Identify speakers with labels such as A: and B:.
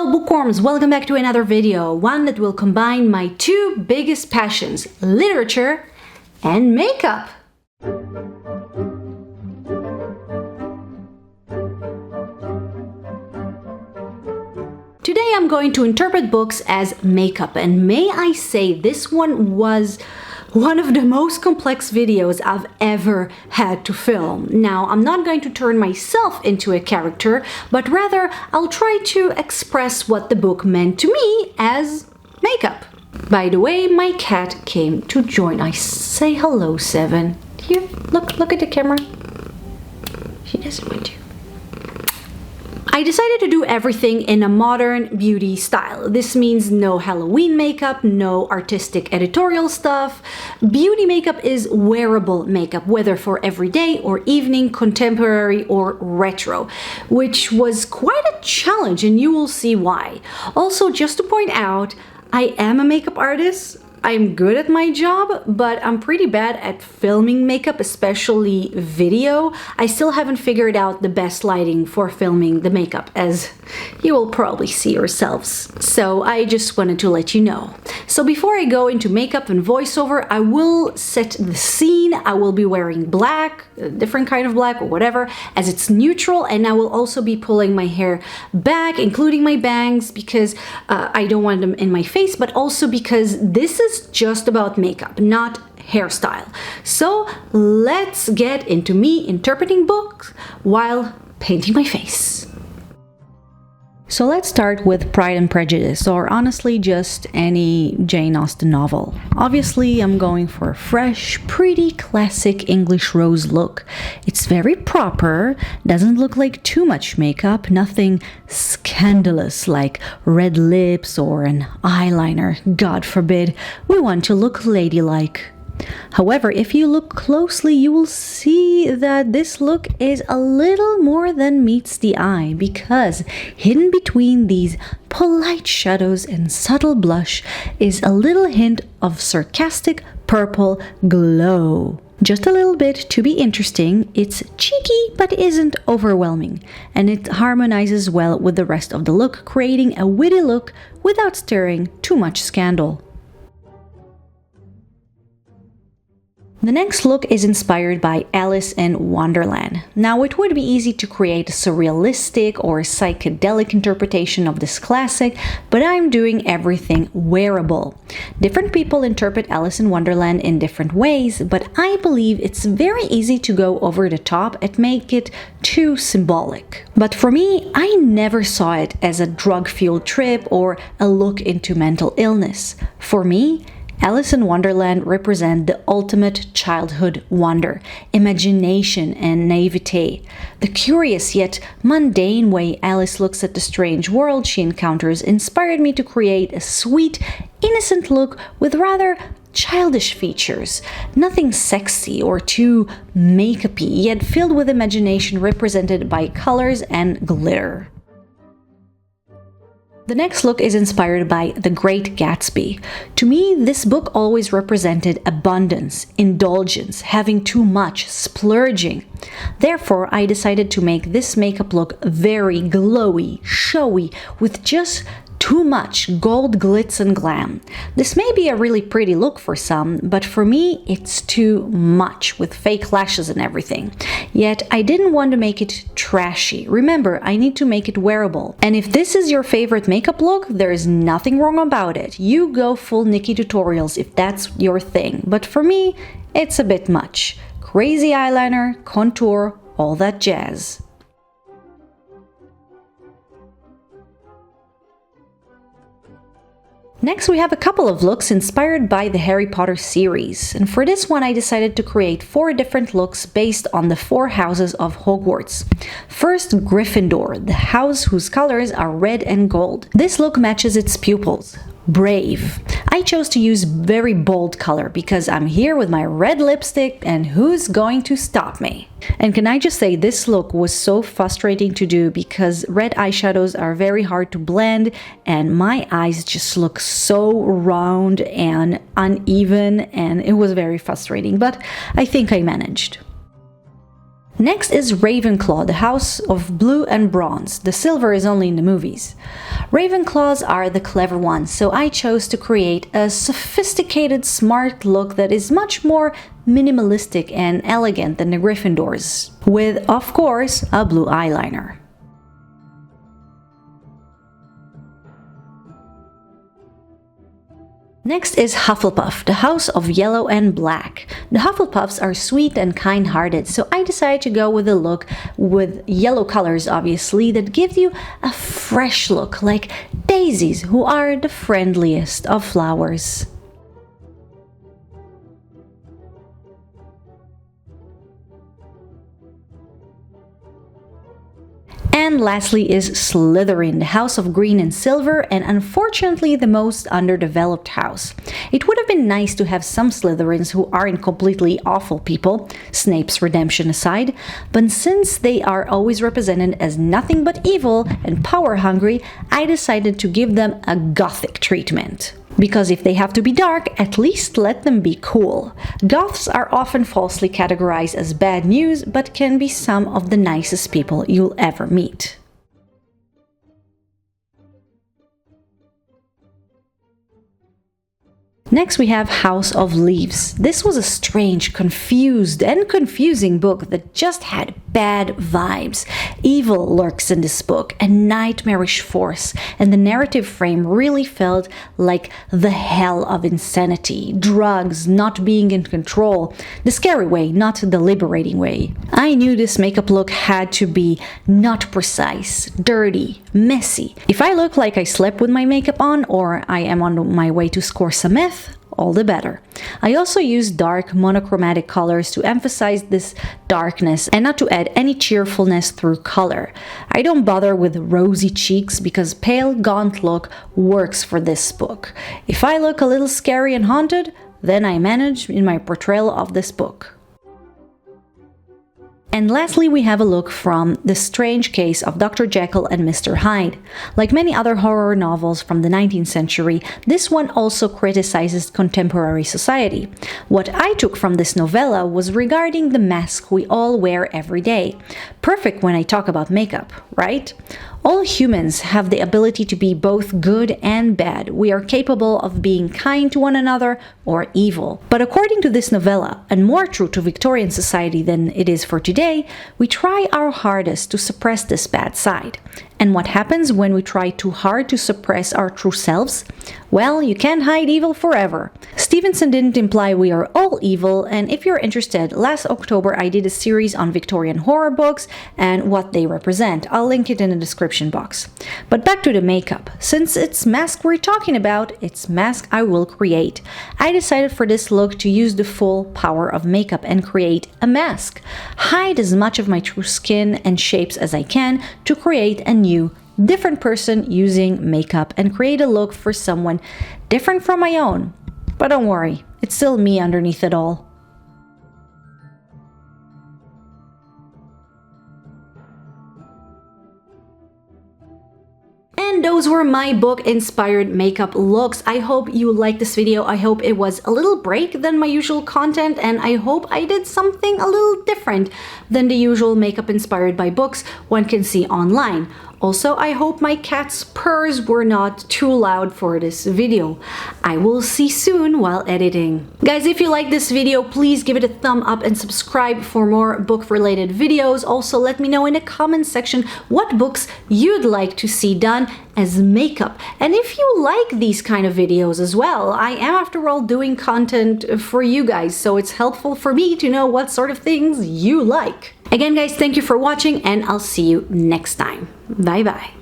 A: Hello bookworms, welcome back to another video, one that will combine my two biggest passions, literature and makeup. Today I'm going to interpret books as makeup, and may I say this one was one of the most complex videos I've ever had to film. Now, I'm not going to turn myself into a character, but rather I'll try to express what the book meant to me as makeup. By the way, my cat came to join. I say hello, Seven. Here, look at the camera. She doesn't want to. I decided to do everything in a modern beauty style. This means no Halloween makeup, no artistic editorial stuff. Beauty makeup is wearable makeup, whether for everyday or evening, contemporary or retro, which was quite a challenge, and you will see why. Also, just to point out, I am a makeup artist. I'm good at my job, but I'm pretty bad at filming makeup, especially video. I still haven't figured out the best lighting for filming the makeup, as you will probably see yourselves. So I just wanted to let you know. So before I go into makeup and voiceover, I will set the scene. I will be wearing black, a different kind of black or whatever, as it's neutral, and I will also be pulling my hair back, including my bangs, because I don't want them in my face, but also because this is just about makeup, not hairstyle. So let's get into me interpreting books while painting my face. So let's start with Pride and Prejudice, or honestly just any Jane Austen novel. Obviously I'm going for a fresh, pretty classic English rose look. It's very proper, doesn't look like too much makeup, nothing scandalous like red lips or an eyeliner. God forbid, we want to look ladylike. However, if you look closely, you will see that this look is a little more than meets the eye, because hidden between these polite shadows and subtle blush is a little hint of sarcastic purple glow. Just a little bit to be interesting. It's cheeky but isn't overwhelming, and it harmonizes well with the rest of the look, creating a witty look without stirring too much scandal. The next look is inspired by Alice in Wonderland. Now, it would be easy to create a surrealistic or psychedelic interpretation of this classic, but I'm doing everything wearable. Different people interpret Alice in Wonderland in different ways, but I believe it's very easy to go over the top and make it too symbolic. But for me, I never saw it as a drug-fueled trip or a look into mental illness. For me, Alice in Wonderland represents the ultimate childhood wonder, imagination and naivete. The curious yet mundane way Alice looks at the strange world she encounters inspired me to create a sweet, innocent look with rather childish features. Nothing sexy or too make-up-y, yet filled with imagination represented by colors and glitter. The next look is inspired by The Great Gatsby. To me, this book always represented abundance, indulgence, having too much, splurging. Therefore, I decided to make this makeup look very glowy, showy, with just too much gold glitz and glam. This may be a really pretty look for some, but for me it's too much, with fake lashes and everything. Yet I didn't want to make it trashy. Remember, I need to make it wearable. And if this is your favorite makeup look, there is nothing wrong about it. You go full Nikki tutorials if that's your thing. But for me, it's a bit much. Crazy eyeliner, contour, all that jazz. Next, we have a couple of looks inspired by the Harry Potter series, and for this one I decided to create 4 different looks based on the 4 houses of Hogwarts. First, Gryffindor, the house whose colors are red and gold. This look matches its pupils. Brave. I chose to use very bold color because I'm here with my red lipstick, and who's going to stop me? And can I just say, this look was so frustrating to do because red eyeshadows are very hard to blend and my eyes just look so round and uneven, and it was very frustrating, but I think I managed. Next is Ravenclaw, the house of blue and bronze. The silver is only in the movies. Ravenclaws are the clever ones, so I chose to create a sophisticated, smart look that is much more minimalistic and elegant than the Gryffindors, with, of course, a blue eyeliner. Next is Hufflepuff, the house of yellow and black. The Hufflepuffs are sweet and kind-hearted, so I decided to go with a look with yellow colors, obviously, that gives you a fresh look, like daisies, who are the friendliest of flowers. And lastly is Slytherin, the house of green and silver, and unfortunately the most underdeveloped house. It would have been nice to have some Slytherins who aren't completely awful people, Snape's redemption aside, but since they are always represented as nothing but evil and power-hungry, I decided to give them a gothic treatment. Because if they have to be dark, at least let them be cool. Goths are often falsely categorized as bad news, but can be some of the nicest people you'll ever meet. Next we have House of Leaves. This was a strange, confused, and confusing book that just had bad vibes. Evil lurks in this book, a nightmarish force, and the narrative frame really felt like the hell of insanity. Drugs, not being in control. The scary way, not the liberating way. I knew this makeup look had to be not precise, dirty, messy. If I look like I slept with my makeup on, or I am on my way to score some meth, all the better. I also used dark monochromatic colors to emphasize this darkness and not to add any cheerfulness through color. I don't bother with rosy cheeks because pale gaunt look works for this book. If I look a little scary and haunted, then I manage in my portrayal of this book. And lastly, we have a look from The Strange Case of Dr. Jackal and Mr. Hyde. Like many other horror novels from the 19th century, this one also criticizes contemporary society. What I took from this novella was regarding the mask we all wear every day. Perfect when I talk about makeup, right? All humans have the ability to be both good and bad. We are capable of being kind to one another or evil. But according to this novella, and more true to Victorian society than it is for today, we try our hardest to suppress this bad side. And what happens when we try too hard to suppress our true selves? Well, you can't hide evil forever. Stevenson didn't imply we are all evil, and if you're interested, last October I did a series on Victorian horror books and what they represent. I'll link it in the description box. But back to the makeup. Since it's mask we're talking about, it's mask I will create. I decided for this look to use the full power of makeup and create a mask. Hide as much of my true skin and shapes as I can to create a new different person using makeup and create a look for someone different from my own. But don't worry, it's still me underneath it all. And those were my book-inspired makeup looks. I hope you liked this video. I hope it was a little break than my usual content, and I hope I did something a little different than the usual makeup inspired by books one can see online. Also, I hope my cat's purrs were not too loud for this video. I will see soon while editing. Guys, if you like this video, please give it a thumb up and subscribe for more book-related videos. Also, let me know in the comments section what books you'd like to see done as makeup. And if you like these kind of videos as well, I am after all doing content for you guys, so it's helpful for me to know what sort of things you like. Again, guys, thank you for watching, and I'll see you next time. Bye bye.